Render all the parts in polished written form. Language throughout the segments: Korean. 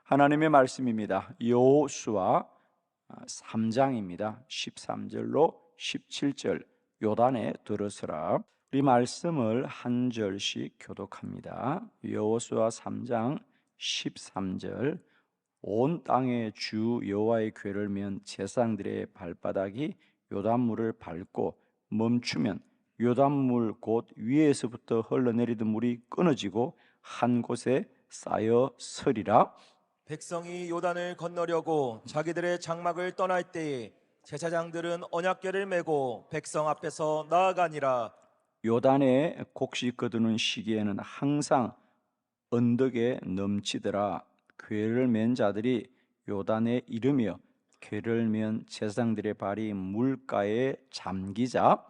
하나님의 말씀입니다. 여호수아 3장입니다. 13절로 17절 요단에 들으서라. 우리 말씀을 한 절씩 교독합니다. 여호수아 3장 13절 온 땅의 주 여호와의 궤를 면 제사장들의 발바닥이 요단물을 밟고 멈추면 요단물 곧 위에서부터 흘러내리던 물이 끊어지고 한 곳에 쌓여 서리라. 백성이 요단을 건너려고 자기들의 장막을 떠날 때에 제사장들은 언약궤를 메고 백성 앞에서 나아가니라. 요단에 곡식 거두는 시기에는 항상 언덕에 넘치더라. 궤를 맨 자들이 요단에 이르며 궤를 맨 제사장들의 발이 물가에 잠기자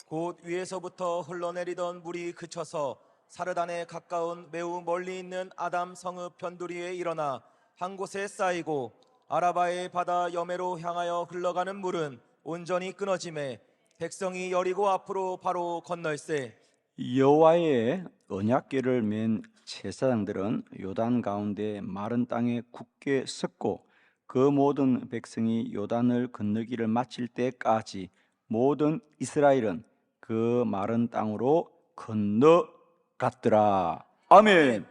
곧 위에서부터 흘러내리던 물이 그쳐서 사르단에 가까운 매우 멀리 있는 아담 성읍 변두리에 일어나 한 곳에 쌓이고 아라바의 바다 여매로 향하여 흘러가는 물은 온전히 끊어지매 백성이 여리고 앞으로 바로 건널세. 여호와의 언약궤를 맨 제사장들은 요단 가운데 마른 땅에 굳게 섰고 그 모든 백성이 요단을 건너기를 마칠 때까지 모든 이스라엘은 그 마른 땅으로 건너갔더라. 아멘.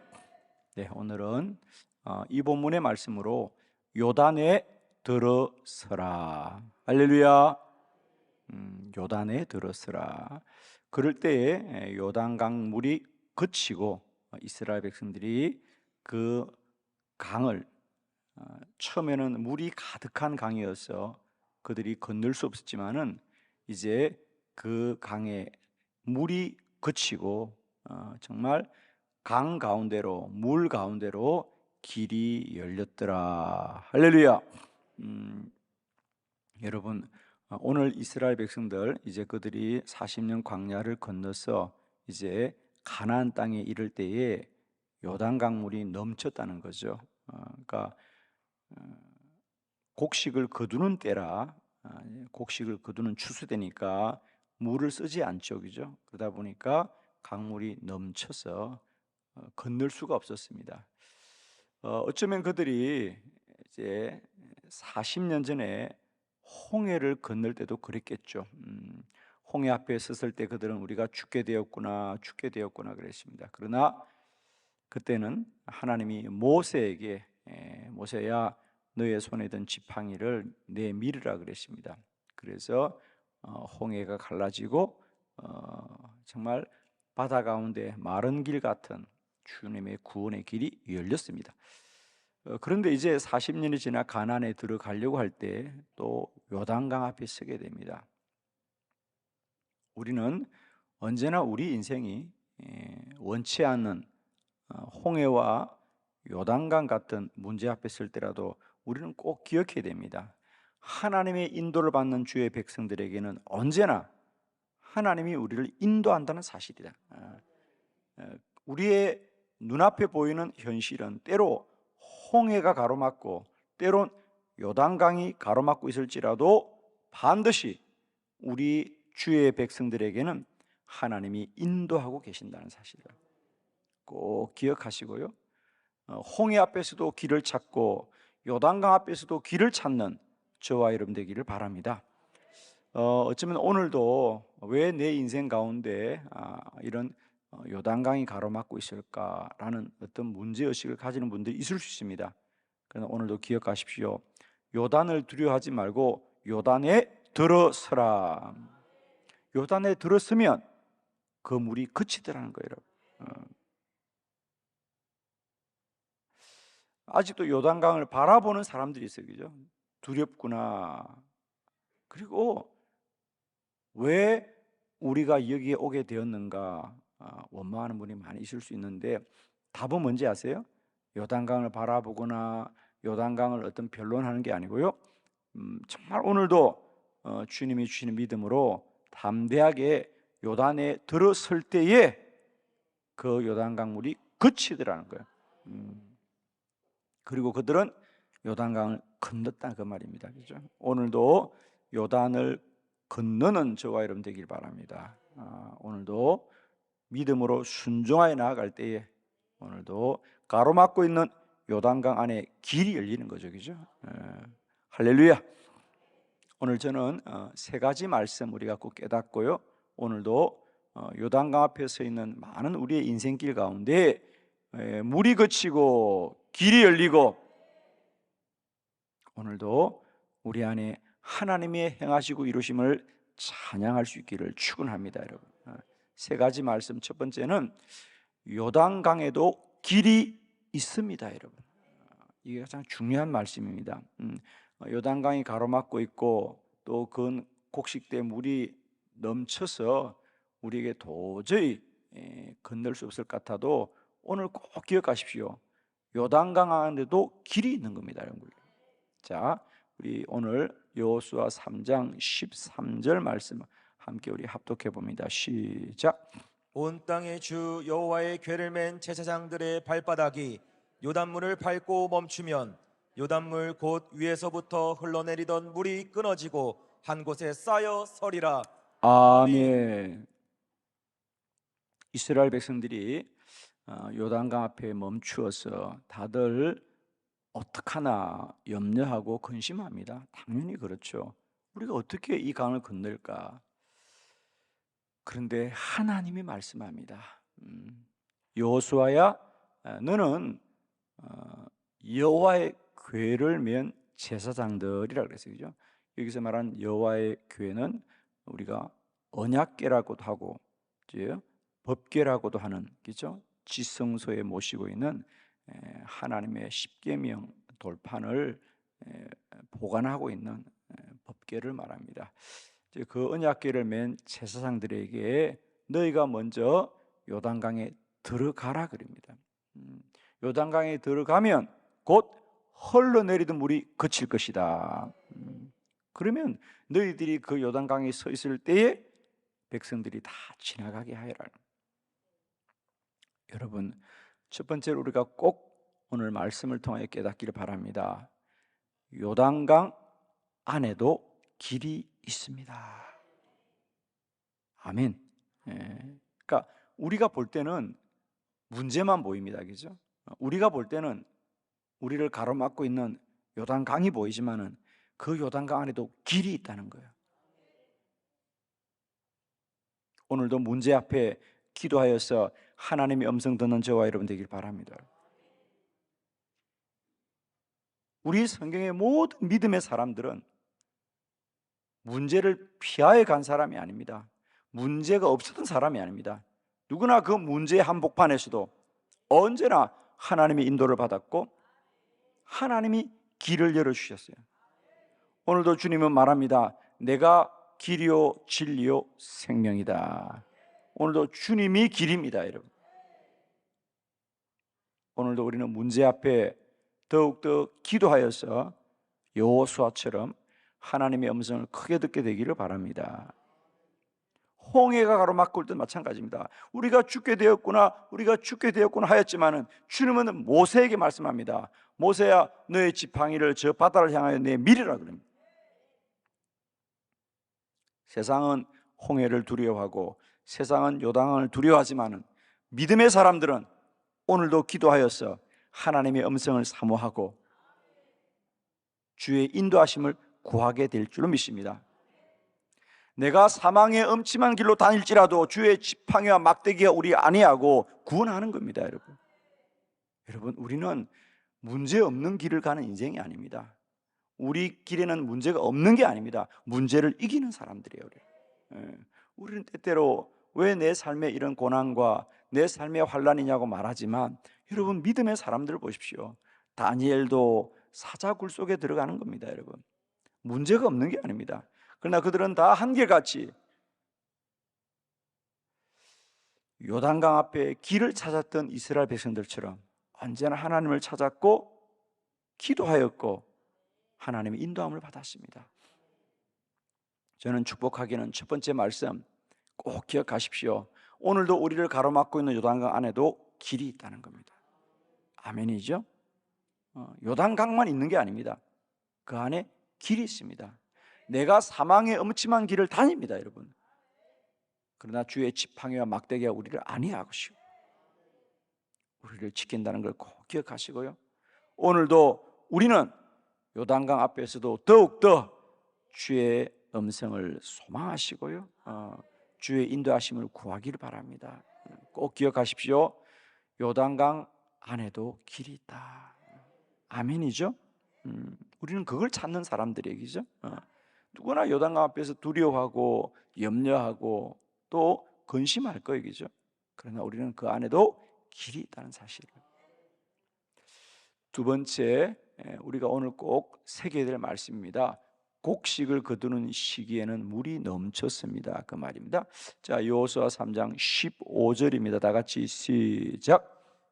네, 오늘은 이 본문의 말씀으로 요단에 들어서라. 할렐루야. 요단에 들어서라. 그럴 때에 요단강 물이 그치고 이스라엘 백성들이 그 강을 처음에는 물이 가득한 강이어서 그들이 건널 수 없었지만은 이제 그 강에 물이 그치고 정말 강 가운데로 물 가운데로 길이 열렸더라. 할렐루야. 여러분 오늘 이스라엘 백성들 이제 그들이 40년 광야를 건너서 이제 가나안 땅에 이를 때에 요단 강물이 넘쳤다는 거죠. 그러니까 곡식을 거두는 때라 곡식을 거두는 추수되니까 물을 쓰지 않죠, 그죠? 그러다 보니까 강물이 넘쳐서 건널 수가 없었습니다. 어쩌면 그들이 이제 40년 전에 홍해를 건널 때도 그랬겠죠. 홍해 앞에 섰을 때 그들은 우리가 죽게 되었구나 그랬습니다. 그러나 그때는 하나님이 모세에게 모세야 너의 손에 든 지팡이를 내밀으라 그랬습니다. 그래서 홍해가 갈라지고 정말 바다 가운데 마른 길 같은 주님의 구원의 길이 열렸습니다. 그런데 이제 40년이 지나 가나안에 들어가려고 할 때 또 요단강 앞에 서게 됩니다. 우리는 언제나 우리 인생이 원치 않는 홍해와 요단강 같은 문제 앞에 설 때라도 우리는 꼭 기억해야 됩니다. 하나님의 인도를 받는 주의 백성들에게는 언제나 하나님이 우리를 인도한다는 사실이다. 우리의 눈앞에 보이는 현실은 때로 홍해가 가로막고 때론 요단강이 가로막고 있을지라도 반드시 우리 주의 백성들에게는 하나님이 인도하고 계신다는 사실을 꼭 기억하시고요. 홍해 앞에서도 길을 찾고 요단강 앞에서도 길을 찾는 저와 여러분 되기를 바랍니다. 어쩌면 오늘도 왜 내 인생 가운데 이런 요단강이 가로막고 있을까라는 어떤 문제의식을 가지는 분들이 있을 수 있습니다. 그러나 오늘도 기억하십시오. 요단을 두려워하지 말고 요단에 들어서라. 요단에 들어서면 그 물이 그치더라는 거예요. 아직도 요단강을 바라보는 사람들이 있어요. 그죠? 두렵구나. 그리고 왜 우리가 여기에 오게 되었는가 원망하는 분이 많이 있을 수 있는데 답은 뭔지 아세요? 요단강을 바라보거나 요단강을 어떤 변론하는 게 아니고요. 정말 오늘도 주님이 주시는 믿음으로 담대하게 요단에 들어설 때에 그 요단강 물이 그치더라는 거예요. 그리고 그들은 요단강을 건넜다 그 말입니다. 그죠? 오늘도 요단을 건너는 저와 여러분 되길 바랍니다. 오늘도 믿음으로 순종하여 나아갈 때에 오늘도 가로막고 있는 요단강 안에 길이 열리는 거죠, 그죠? 할렐루야. 오늘 저는 세 가지 말씀 우리가 꼭 깨닫고요. 오늘도 요단강 앞에 서 있는 많은 우리의 인생길 가운데 물이 그치고 길이 열리고 오늘도 우리 안에 하나님의 행하시고 이루심을 찬양할 수 있기를 축원합니다, 여러분. 세 가지 말씀. 첫 번째는 요단강에도 길이 있습니다, 여러분. 이게 가장 중요한 말씀입니다. 요단강이 가로막고 있고 또 그 곡식대 물이 넘쳐서 우리에게 도저히 건널 수 없을 것 같아도 오늘 꼭 기억하십시오. 요단강 안에도 길이 있는 겁니다, 여러분. 자, 우리 오늘 여호수아 3장 13절 말씀 함께 우리 합독해 봅니다. 시작. 온 땅의 주 여호와의 궤를 맨 제사장들의 발바닥이 요단물을 밟고 멈추면 요단물 곧 위에서부터 흘러내리던 물이 끊어지고 한 곳에 쌓여 서리라. 아멘. 이스라엘 백성들이 요단강 앞에 멈추어서 다들 어떡하나 염려하고 근심합니다. 당연히 그렇죠. 우리가 어떻게 이 강을 건널까? 그런데 하나님이 말씀합니다. 여호수아야, 너는 여호와의 궤를 맨 제사장들이라 그랬어요, 그죠? 여기서 말한 여호와의 궤는 우리가 언약궤라고도 하고, 법궤라고도 하는, 그죠? 지성소에 모시고 있는 하나님의 십계명 돌판을 보관하고 있는 법궤를 말합니다. 그 언약궤를 맨 제사장들에게 너희가 먼저 요단강에 들어가라 그럽니다. 요단강에 들어가면 곧 흘러내리던 물이 그칠 것이다. 그러면 너희들이 그 요단강에 서 있을 때에 백성들이 다 지나가게 하여라. 여러분, 첫 번째로 우리가 꼭 오늘 말씀을 통해 깨닫기를 바랍니다. 요단강 안에도 길이 있습니다. 아멘. 그러니까 우리가 볼 때는 문제만 보입니다, 그죠? 우리가 볼 때는 우리를 가로막고 있는 요단강이 보이지만은 그 요단강 안에도 길이 있다는 거예요. 오늘도 문제 앞에 기도하여서 하나님의 음성 듣는 저와 여러분 되길 바랍니다. 우리 성경의 모든 믿음의 사람들은 문제를 피하여 간 사람이 아닙니다. 문제가 없었던 사람이 아닙니다. 누구나 그 문제의 한복판에서도 언제나 하나님의 인도를 받았고 하나님이 길을 열어주셨어요. 오늘도 주님은 말합니다. 내가 길이요 진리요 생명이다. 오늘도 주님이 길입니다, 여러분. 오늘도 우리는 문제 앞에 더욱더 기도하여서 여호수아처럼 하나님의 음성을 크게 듣게 되기를 바랍니다. 홍해가 가로막고 올 때 마찬가지입니다. 우리가 죽게 되었구나 하였지만은 주님은 모세에게 말씀합니다. 모세야, 너의 지팡이를 저 바다를 향하여 내밀으라 그럽니다. 세상은 홍해를 두려워하고 세상은 요단강을 두려워하지만은 믿음의 사람들은 오늘도 기도하여서 하나님의 음성을 사모하고 주의 인도하심을 구하게 될 줄로 믿습니다. 내가 사망의 음침한 길로 다닐지라도 주의 지팡이와 막대기가 우리 안위하고 구원하는 겁니다, 여러분. 여러분, 우리는 문제 없는 길을 가는 인생이 아닙니다. 우리 길에는 문제가 없는 게 아닙니다. 문제를 이기는 사람들이에요. 우리는 때때로 왜 내 삶에 이런 고난과 내 삶에 환난이냐고 말하지만 여러분, 믿음의 사람들을 보십시오. 다니엘도 사자굴 속에 들어가는 겁니다, 여러분. 문제가 없는 게 아닙니다. 그러나 그들은 다 한결같이 요단강 앞에 길을 찾았던 이스라엘 백성들처럼 언제나 하나님을 찾았고 기도하였고 하나님의 인도함을 받았습니다. 저는 축복하기는 첫 번째 말씀 꼭 기억하십시오. 오늘도 우리를 가로막고 있는 요단강 안에도 길이 있다는 겁니다. 아멘이죠? 요단강만 있는 게 아닙니다. 그 안에 길이 있습니다. 내가 사망의 음침한 길을 다닙니다, 여러분. 그러나 주의 지팡이와 막대기가 우리를 안위하시고 우리를 지킨다는 걸 꼭 기억하시고요. 오늘도 우리는 요단강 앞에서도 더욱더 주의 음성을 소망하시고요, 주의 인도하심을 구하기를 바랍니다. 꼭 기억하십시오. 요단강 안에도 길이 있다. 아멘이죠? 우리는 그걸 찾는 사람들이죠. 누구나 요단강 앞에서 두려워하고 염려하고 또 근심할 거이죠. 그러나 우리는 그 안에도 길이 있다는 사실을. 두 번째, 우리가 오늘 꼭 새겨야 될 말씀입니다. 곡식을 거두는 시기에는 물이 넘쳤습니다. 그 말입니다. 자, 여호수아 3장 15절입니다. 다 같이 시작.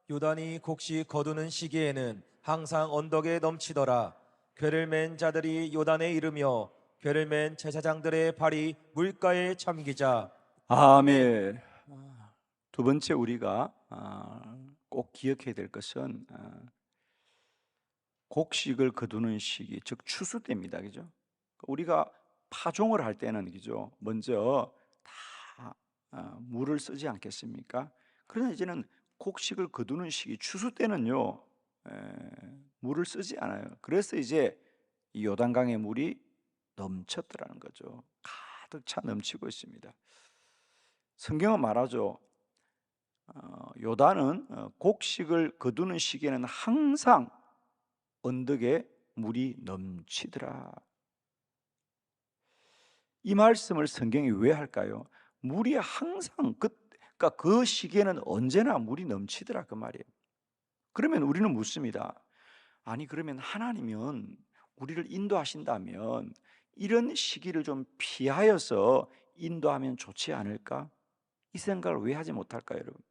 요단이 곡식 거두는 시기에는 항상 언덕에 넘치더라. 괴를 맨 자들이 요단에 이르며 괴를 맨 제사장들의 발이 물가에 참기자. 아멘. 두 번째 우리가 꼭 기억해야 될 것은 곡식을 거두는 시기, 즉 추수 때입니다. 그죠? 우리가 파종을 할 때는 그죠? 먼저 다 물을 쓰지 않겠습니까? 그러나 이제는 곡식을 거두는 시기, 추수 때는요, 물을 쓰지 않아요. 그래서 이제 이 요단강의 물이 넘쳤더라는 거죠. 가득 차 넘치고 있습니다. 성경은 말하죠. 요단은 곡식을 거두는 시기에는 항상 언덕에 물이 넘치더라. 이 말씀을 성경이 왜 할까요? 물이 항상 그러니까 그 시기에는 언제나 물이 넘치더라 그 말이에요. 그러면 우리는 묻습니다. 아니 그러면 하나님은 우리를 인도하신다면 이런 시기를 좀 피하여서 인도하면 좋지 않을까? 이 생각을 왜 하지 못할까요, 여러분?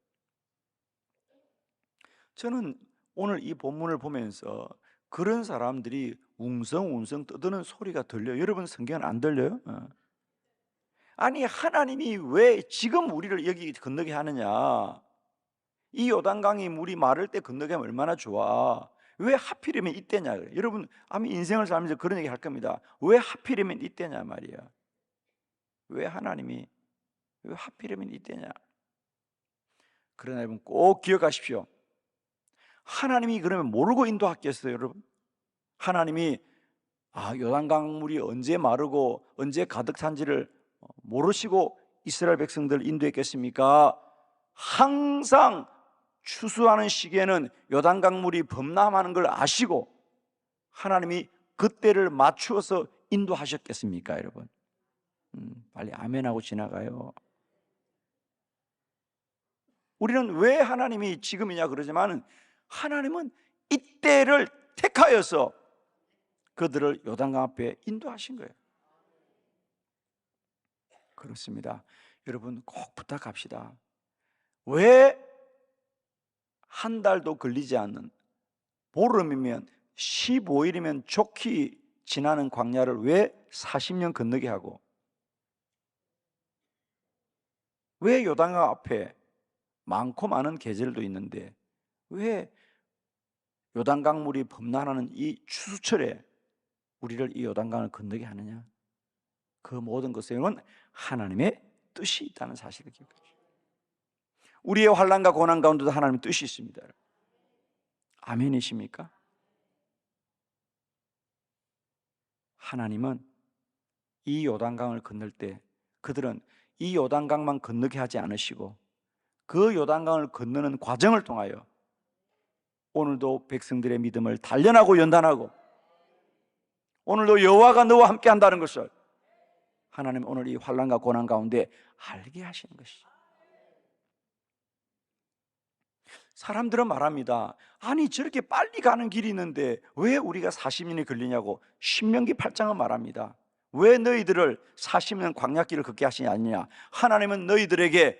저는 오늘 이 본문을 보면서 그런 사람들이 웅성웅성 떠드는 소리가 들려요. 여러분 성경은 안 들려요? 아니 하나님이 왜 지금 우리를 여기 건너게 하느냐? 이 요단강이 물이 마를 때 건너게 하면 얼마나 좋아. 왜 하필이면 이때냐? 여러분 아마 인생을 살면서 그런 얘기 할 겁니다. 왜 하필이면 이때냐 말이야. 왜 하나님이 왜 하필이면 이때냐? 그러나 여러분 꼭 기억하십시오. 하나님이 그러면 모르고 인도하겠어요, 여러분? 하나님이 요단강 물이 언제 마르고 언제 가득 찬지를 모르시고 이스라엘 백성들을 인도했겠습니까? 항상 추수하는 시기에는 요단강 물이 범람하는 걸 아시고 하나님이 그때를 맞추어서 인도하셨겠습니까, 여러분? 빨리 아멘하고 지나가요. 우리는 왜 하나님이 지금이냐 그러지만 하나님은 이때를 택하여서 그들을 요단강 앞에 인도하신 거예요. 그렇습니다. 여러분 꼭 부탁합시다. 왜 한 달도 걸리지 않는 보름이면 15일이면 좋게 지나는 광야를 왜 40년 건너게 하고 왜 요단강 앞에 많고 많은 계절도 있는데 왜 요단강 물이 범람하는 이 추수철에 우리를 이 요단강을 건너게 하느냐? 그 모든 것에는 하나님의 뜻이 있다는 사실을 기억하십시오. 우리의 환난과 고난 가운데도 하나님의 뜻이 있습니다. 아멘이십니까? 하나님은 이 요단강을 건널 때 그들은 이 요단강만 건너게 하지 않으시고 그 요단강을 건너는 과정을 통하여 오늘도 백성들의 믿음을 단련하고 연단하고 오늘도 여호와가 너와 함께 한다는 것을 하나님 오늘 이 환난과 고난 가운데 알게 하시는 것이죠. 사람들은 말합니다. 아니 저렇게 빨리 가는 길이 있는데 왜 우리가 40년이 걸리냐고. 신명기 8장은 말합니다. 왜 너희들을 40년 광야길을 걷게 하시지 않느냐. 하나님은 너희들에게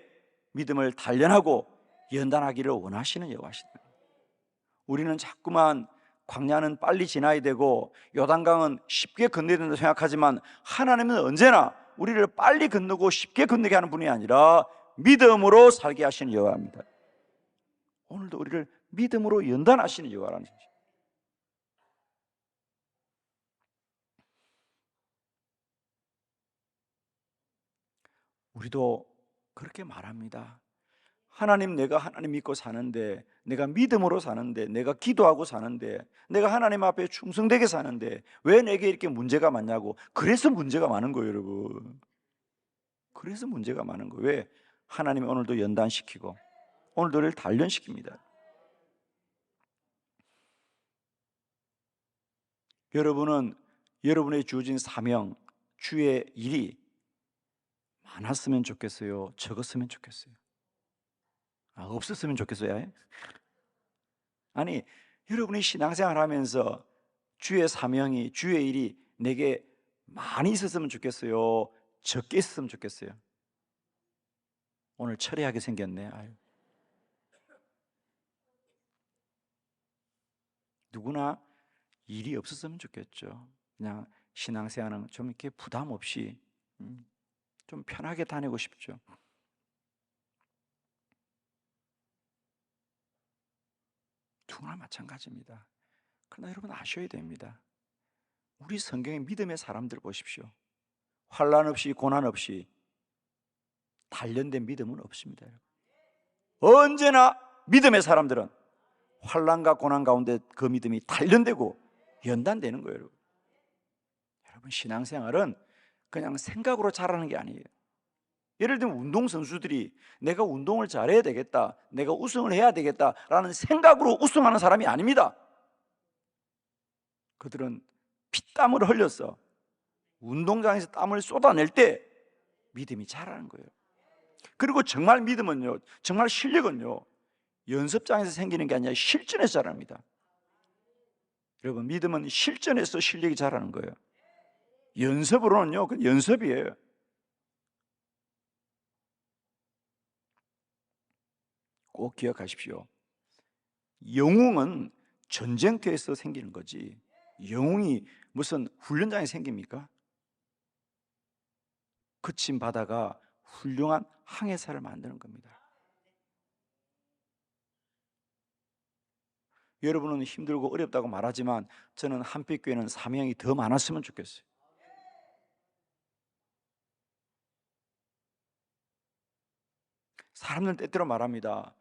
믿음을 단련하고 연단하기를 원하시는 여호와시다. 우리는 자꾸만 광야는 빨리 지나야 되고 요단강은 쉽게 건너야 된다고 생각하지만 하나님은 언제나 우리를 빨리 건너고 쉽게 건너게 하는 분이 아니라 믿음으로 살게 하시는 여호와입니다. 오늘도 우리를 믿음으로 연단하시는 여호와라는 것이죠. 우리도 그렇게 말합니다. 하나님 내가 하나님 믿고 사는데 내가 믿음으로 사는데, 내가 기도하고 사는데, 내가 하나님 앞에 충성되게 사는데 왜 내게 이렇게 문제가 많냐고. 그래서 문제가 많은 거예요, 여러분. 그래서 문제가 많은 거예요. 왜? 하나님이 오늘도 연단시키고 오늘도 우리를 단련시킵니다. 여러분은 여러분의 주어진 사명, 주의 일이 많았으면 좋겠어요? 적었으면 좋겠어요? 없었으면 좋겠어요? 아예? 아니, 여러분이 신앙생활 하면서 주의 사명이, 주의 일이 내게 많이 있었으면 좋겠어요? 적게 있었으면 좋겠어요? 오늘 철회하게 생겼네. 아유. 누구나 일이 없었으면 좋겠죠. 그냥 신앙생활은 좀 이렇게 부담 없이 좀 편하게 다니고 싶죠. 누구나 마찬가지입니다. 그러나 여러분 아셔야 됩니다. 우리 성경의 믿음의 사람들 보십시오. 환난 없이 고난 없이 단련된 믿음은 없습니다. 언제나 믿음의 사람들은 환난과 고난 가운데 그 믿음이 단련되고 연단되는 거예요. 여러분 신앙생활은 그냥 생각으로 자라는 게 아니에요. 예를 들면 운동선수들이 내가 운동을 잘해야 되겠다, 내가 우승을 해야 되겠다라는 생각으로 우승하는 사람이 아닙니다. 그들은 피땀을 흘려서 운동장에서 땀을 쏟아낼 때 믿음이 자라는 거예요. 그리고 정말 믿음은요, 정말 실력은요, 연습장에서 생기는 게 아니라 실전에서 자랍니다. 여러분 믿음은 실전에서 실력이 자라는 거예요. 연습으로는요, 그 연습이에요. 꼭 기억하십시오. 영웅은 전쟁터에서 생기는 거지 영웅이 무슨 훈련장에 생깁니까? 거친 바다가 훌륭한 항해사를 만드는 겁니다. 여러분은 힘들고 어렵다고 말하지만 저는 한빛교회는 사명이 더 많았으면 좋겠어요. 사람들은 때때로 말합니다.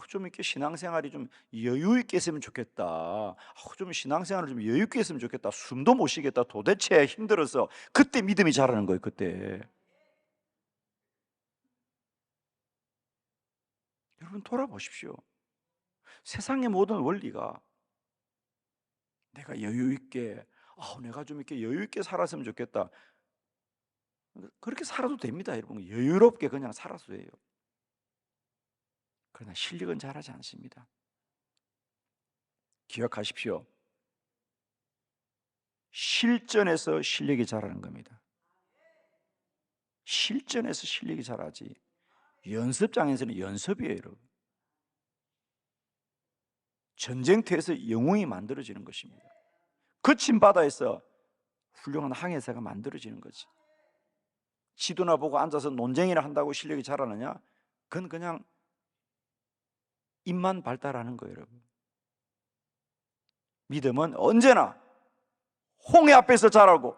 좀 이렇게 신앙생활이 좀 여유 있게 했으면 좋겠다. 좀 신앙생활을 좀 여유 있게 했으면 좋겠다. 숨도 못 쉬겠다. 도대체 힘들어서. 그때 믿음이 자라는 거예요. 그때. 여러분 돌아보십시오. 세상의 모든 원리가 내가 여유 있게, 내가 좀 이렇게 여유 있게 살았으면 좋겠다. 그렇게 살아도 됩니다, 여러분. 여유롭게 그냥 살아도 돼요. 그러나 실력은 자라지 않습니다. 기억하십시오. 실전에서 실력이 자라는 겁니다. 실전에서 실력이 자라지 연습장에서는 연습이에요, 여러분. 전쟁터에서 영웅이 만들어지는 것입니다. 거친 바다에서 훌륭한 항해사가 만들어지는 거지. 지도나 보고 앉아서 논쟁이나 한다고 실력이 자라느냐? 그건 그냥 입만 발달하는 거예요, 여러분. 믿음은 언제나 홍해 앞에서 자라고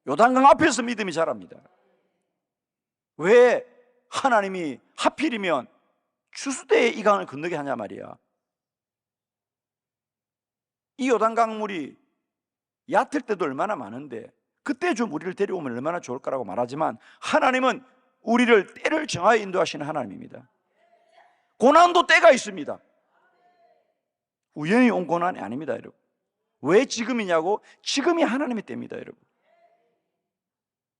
요단강 앞에서 믿음이 자랍니다. 왜 하나님이 하필이면 추수대의 이 강을 건너게 하냐 말이야. 이 요단강물이 얕을 때도 얼마나 많은데 그때 좀 우리를 데려오면 얼마나 좋을까라고 말하지만 하나님은 우리를 때를 정하여 인도하시는 하나님입니다. 고난도 때가 있습니다. 우연히 온 고난이 아닙니다, 여러분. 왜 지금이냐고? 지금이 하나님의 때입니다, 여러분.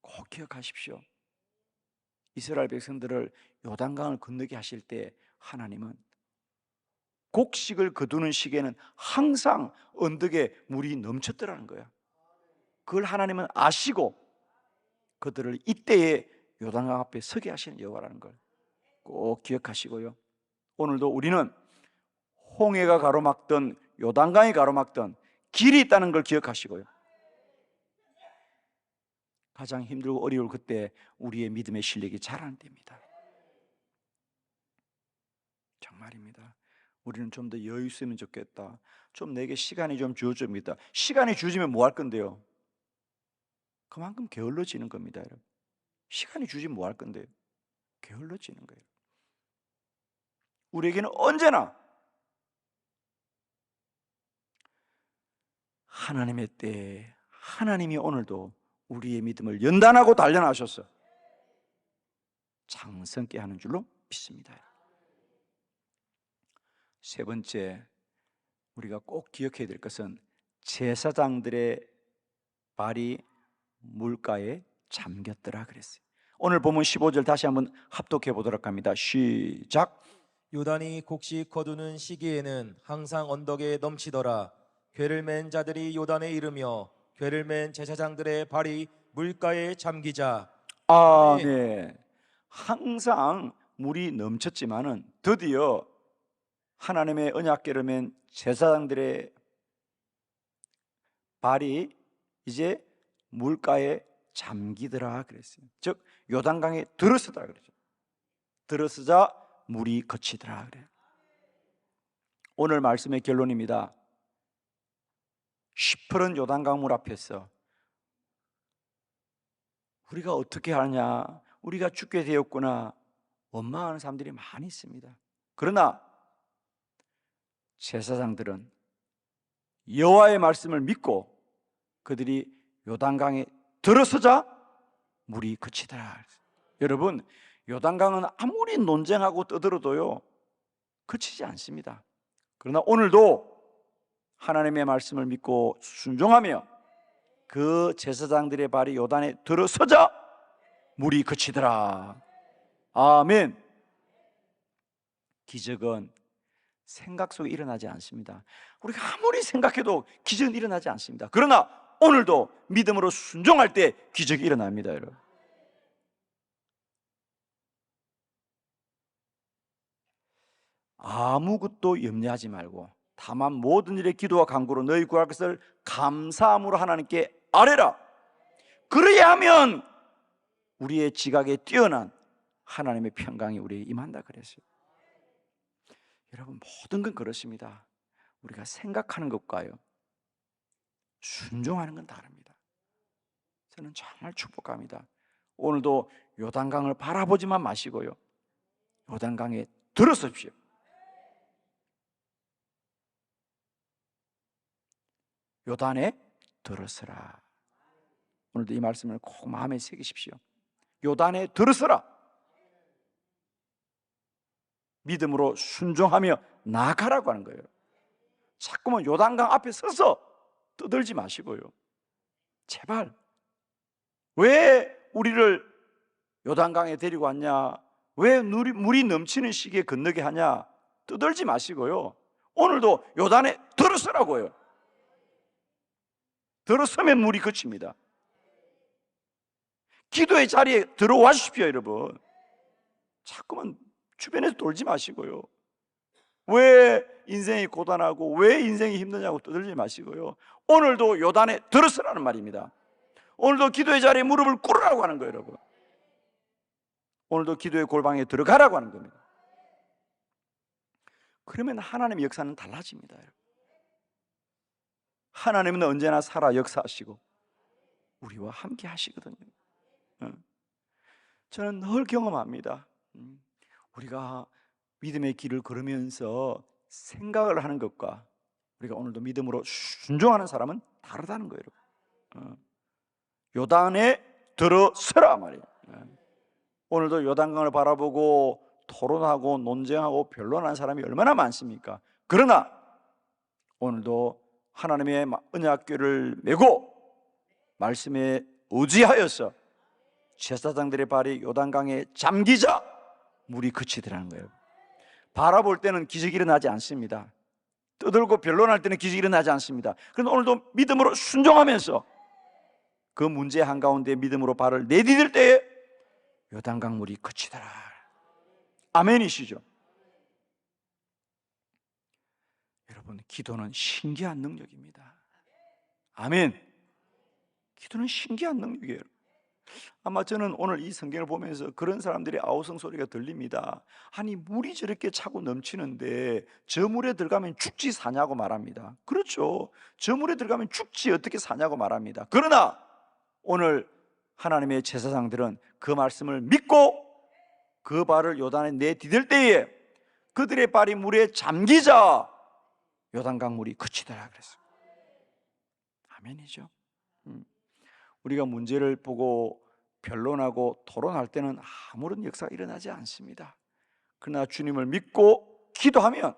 꼭 기억하십시오. 이스라엘 백성들을 요단강을 건너게 하실 때 하나님은 곡식을 거두는 시기에는 항상 언덕에 물이 넘쳤더라는 거야. 그걸 하나님은 아시고 그들을 이때에 요단강 앞에 서게 하시는 여호와라는 걸 꼭 기억하시고요. 오늘도 우리는 홍해가 가로막던 요단강이 가로막던 길이 있다는 걸 기억하시고요. 가장 힘들고 어려울 그때 우리의 믿음의 실력이 자라는 때입니다. 정말입니다. 우리는 좀 더 여유 있으면 좋겠다. 좀 내게 시간이 좀 주어집니다. 시간이 주어지면 뭐 할 건데요? 그만큼 게을러지는 겁니다, 여러분. 시간이 주어지면 뭐 할 건데요? 게을러지는 거예요. 우리에게는 언제나 하나님의 때에 하나님이 오늘도 우리의 믿음을 연단하고 단련하셔서 장성케 하는 줄로 믿습니다. 세 번째, 우리가 꼭 기억해야 될 것은 제사장들의 발이 물가에 잠겼더라 그랬어요. 오늘 보면 15절 다시 한번 합독해 보도록 합니다. 시작. 요단이 곡식 거두는 시기에는 항상 언덕에 넘치더라. 괴를 맨 자들이 요단에 이르며 괴를 맨 제사장들의 발이 물가에 잠기자. 아멘. 항상 물이 넘쳤지만은 드디어 하나님의 언약궤를 맨 제사장들의 발이 이제 물가에 잠기더라 그랬어요. 즉 요단강에 들어서더라 그랬죠. 들어서자 물이 거치더라 그래요. 오늘 말씀의 결론입니다. 시퍼런 요단강 물 앞에서 우리가 어떻게 하냐, 우리가 죽게 되었구나 원망하는 사람들이 많이 있습니다. 그러나 제사장들은 여호와의 말씀을 믿고 그들이 요단강에 들어서자 물이 그치더라. 여러분, 요단강은 아무리 논쟁하고 떠들어도요 그치지 않습니다. 그러나 오늘도 하나님의 말씀을 믿고 순종하며 그 제사장들의 발이 요단에 들어서자 물이 그치더라. 아멘. 기적은 생각 속에 일어나지 않습니다. 우리가 아무리 생각해도 기적은 일어나지 않습니다. 그러나 오늘도 믿음으로 순종할 때 기적이 일어납니다, 여러분. 아무것도 염려하지 말고 다만 모든 일에 기도와 간구로 너희 구할 것을 감사함으로 하나님께 아뢰라. 그래야 하면 우리의 지각에 뛰어난 하나님의 평강이 우리에 임한다 그랬어요. 여러분, 모든 건 그렇습니다. 우리가 생각하는 것과요 순종하는 건 다릅니다. 저는 정말 축복합니다. 오늘도 요단강을 바라보지만 마시고요 요단강에 들어서십시오. 요단에 들어서라. 오늘도 이 말씀을 꼭 마음에 새기십시오. 요단에 들어서라. 믿음으로 순종하며 나아가라고 하는 거예요. 자꾸만 요단강 앞에 서서 떠들지 마시고요 제발 왜 우리를 요단강에 데리고 왔냐, 왜 물이 넘치는 시기에 건너게 하냐 떠들지 마시고요 오늘도 요단에 들어서라고요. 들어서면 물이 그칩니다. 기도의 자리에 들어와 주십시오. 여러분, 자꾸만 주변에서 돌지 마시고요 왜 인생이 고단하고 왜 인생이 힘드냐고 떠들지 마시고요 오늘도 요단에 들어서라는 말입니다. 오늘도 기도의 자리에 무릎을 꿇으라고 하는 거예요. 여러분, 오늘도 기도의 골방에 들어가라고 하는 겁니다. 그러면 하나님의 역사는 달라집니다. 여러분. 하나님은 언제나 살아 역사하시고 우리와 함께 하시거든요. 저는 늘 경험합니다. 우리가 믿음의 길을 걸으면서 생각을 하는 것과 우리가 오늘도 믿음으로 순종하는 사람은 다르다는 거예요. 요단에 들어서라 말이에요. 오늘도 요단강을 바라보고 토론하고 논쟁하고 변론하는 사람이 얼마나 많습니까? 그러나 오늘도 하나님의 언약궤를 메고 말씀에 의지하여서 제사장들의 발이 요단강에 잠기자 물이 그치더라는 거예요. 바라볼 때는 기적이 일어나지 않습니다. 떠들고 변론할 때는 기적이 일어나지 않습니다. 그런데 오늘도 믿음으로 순종하면서 그 문제 한가운데 믿음으로 발을 내디딜 때에 요단강 물이 그치더라. 아멘이시죠? 여러분, 기도는 신기한 능력입니다. 아멘. 기도는 신기한 능력이에요. 아마 저는 오늘 이 성경을 보면서 그런 사람들의 아우성 소리가 들립니다. 아니, 물이 저렇게 차고 넘치는데 저 물에 들어가면 죽지 사냐고 말합니다. 그렇죠. 저 물에 들어가면 죽지 어떻게 사냐고 말합니다. 그러나 오늘 하나님의 제사장들은 그 말씀을 믿고 그 발을 요단에 내디딜 때에 그들의 발이 물에 잠기자 요단강 물이 그치더라 그랬어요. 아멘이죠. 우리가 문제를 보고 변론하고 토론할 때는 아무런 역사가 일어나지 않습니다. 그러나 주님을 믿고 기도하면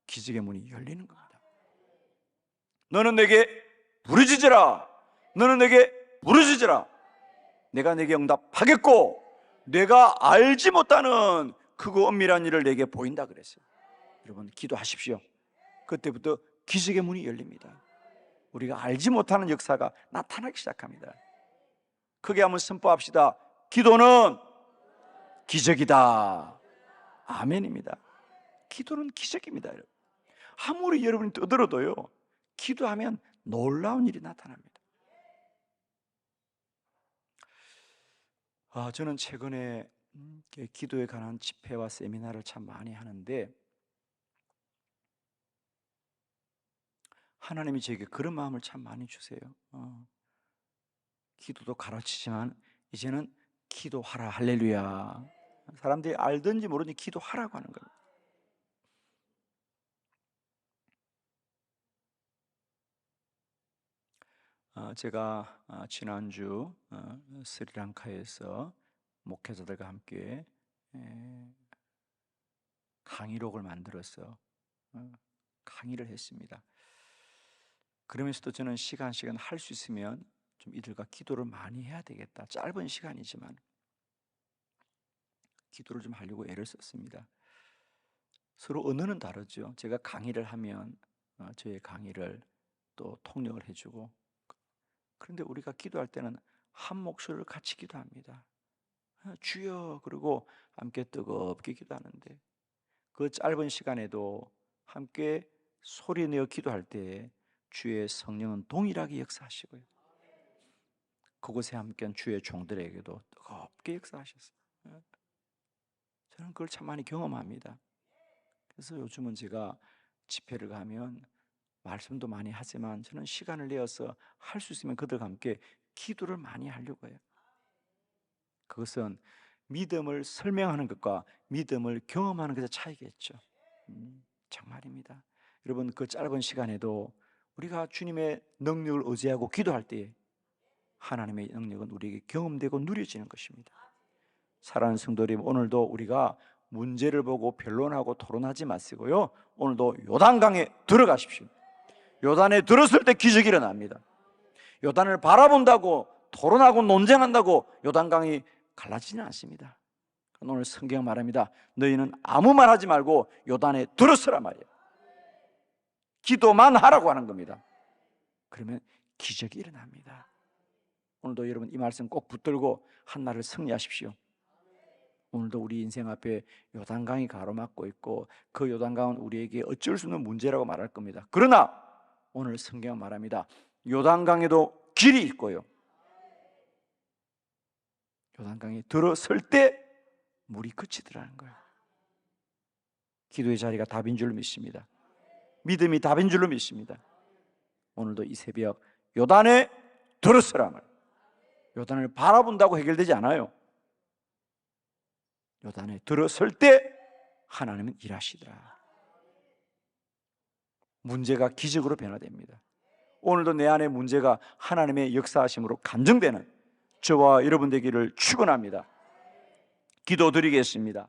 기적의 문이 열리는 겁니다. 너는 내게 부르짖으라. 너는 내게 부르짖으라. 내가 내게 응답하겠고 내가 알지 못하는 크고 엄밀한 일을 내게 보인다 그랬어요. 여러분 기도하십시오. 그때부터 기적의 문이 열립니다. 우리가 알지 못하는 역사가 나타나기 시작합니다. 크게 한번 선포합시다. 기도는 기적이다. 아멘입니다. 기도는 기적입니다. 아무리 여러분이 떠들어도요, 기도하면 놀라운 일이 나타납니다. 저는 최근에 기도에 관한 집회와 세미나를 참 많이 하는데 하나님이 저에게 그런 마음을 참 많이 주세요. 기도도 가르치지만 이제는 기도하라. 할렐루야. 사람들이 알든지 모르든지 기도하라고 하는 겁니다. 제가 지난주 스리랑카에서 목회자들과 함께 강의록을 만들어서 강의를 했습니다. 그러면서도 저는 시간 할 수 있으면 좀 이들과 기도를 많이 해야 되겠다. 짧은 시간이지만 기도를 좀 하려고 애를 썼습니다. 서로 언어는 다르죠. 제가 강의를 하면 저의 강의를 또 통역을 해주고, 그런데 우리가 기도할 때는 한 목소리를 같이 기도합니다. 주여, 그리고 함께 뜨겁게 기도하는데 그 짧은 시간에도 함께 소리내어 기도할 때 주의 성령은 동일하게 역사하시고요, 그곳에 함께한 주의 종들에게도 뜨겁게 역사하셨어요. 저는 그걸 참 많이 경험합니다. 그래서 요즘은 제가 집회를 가면 말씀도 많이 하지만 저는 시간을 내어서 할 수 있으면 그들과 함께 기도를 많이 하려고 해요. 그것은 믿음을 설명하는 것과 믿음을 경험하는 것의 차이겠죠. 정말입니다. 여러분, 그 짧은 시간에도 우리가 주님의 능력을 의지하고 기도할 때 하나님의 능력은 우리에게 경험되고 누려지는 것입니다. 사랑하는 성도 여러분, 오늘도 우리가 문제를 보고 변론하고 토론하지 마시고요, 오늘도 요단강에 들어가십시오. 요단에 들었을 때 기적이 일어납니다. 요단을 바라본다고 토론하고 논쟁한다고 요단강이 갈라지지는 않습니다. 오늘 성경 말합니다. 너희는 아무 말 하지 말고 요단에 들었으라 말이에요. 기도만 하라고 하는 겁니다. 그러면 기적이 일어납니다. 오늘도 여러분 이 말씀 꼭 붙들고 한날을 승리하십시오. 오늘도 우리 인생 앞에 요단강이 가로막고 있고 그 요단강은 우리에게 어쩔 수 없는 문제라고 말할 겁니다. 그러나 오늘 성경 말합니다. 요단강에도 길이 있고요, 요단강에 들어설 때 물이 그치더라는 거예요. 기도의 자리가 답인 줄로 믿습니다. 믿음이 답인 줄로 믿습니다. 오늘도 이 새벽 요단에 들어서라 말. 요단을 바라본다고 해결되지 않아요. 요단에 들어설 때 하나님은 일하시더라. 문제가 기적으로 변화됩니다. 오늘도 내 안의 문제가 하나님의 역사하심으로 간증되는 저와 여러분 되기를 축원합니다. 기도드리겠습니다.